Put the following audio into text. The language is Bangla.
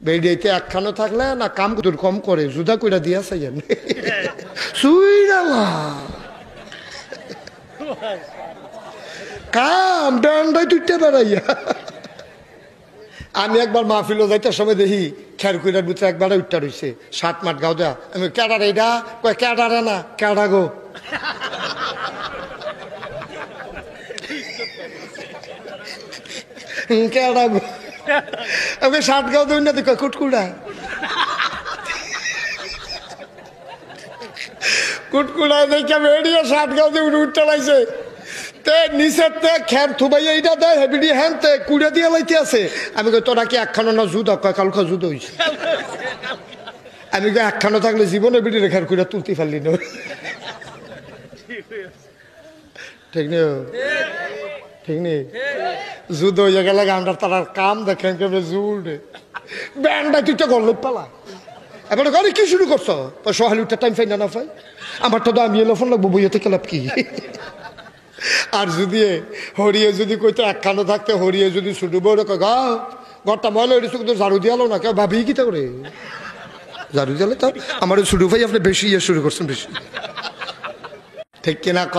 বেড়িয়েতে একখানো থাকলে না কাম তোর কম করে জুদা কইরা দিয়া চাইয়েন সুইরালা কাম ডান্ডায় তুইতে বেড়াইয়া। আমি একবার মাহফিলও যাইতার সময় দেখি খের কুইরার ভিতরে একবার উঠটা রয়েছে 7 মাঠ গাও দেয়া। আমি ক্যাডার এইটা কয় ক্যাডারে না ক্যাডা গো। ক্যাডা গো আমি 7 গাও দেই না তো কয় কুটকুড়া কুটকুড়া দেখে বেরিয়ে 7 গাও দিয়ে উঠতে লাইছে তে নিচের তে খের থুবাই এইটা দেয় হেবিডি হ্যান তে কুড়ে দিয়ে লাইতে আছে। আমি কই তোরা কি একখানো না জুদ কয় কালকে জুদ হইছে। আমি কই একখানো থাকলে জীবনে বিডি রেখার কুড়া তুলতে পারলি না। ঠিক নেই ঠিক নেই জুদ হয়ে গেলে আমরা তার কাম দেখেন কেমন জুড়ে ব্যান্ডা তুইটা গল্ল পালা এবার ঘরে কি শুরু করছো সহালি উঠতে টাইম পাই না পাই আমার তো আমি এলো ফোন লাগবো বইয়ে থেকে লাভ কি। আর যদি হরিয়ে যদি কইতে একখানো থাকতে হরিয়ে যদি ছুটু বউ রেখে গাও ঘরটা ময়লা হয়েছে কিন্তু ঝাড়ু দিয়ালো না কেউ ভাবি কি তা করে ঝাড়ু দিয়ালে তো আমার ছুটু ভাই আপনি বেশি ইয়ে শুরু করছেন বেশি ঠিক কিনা ক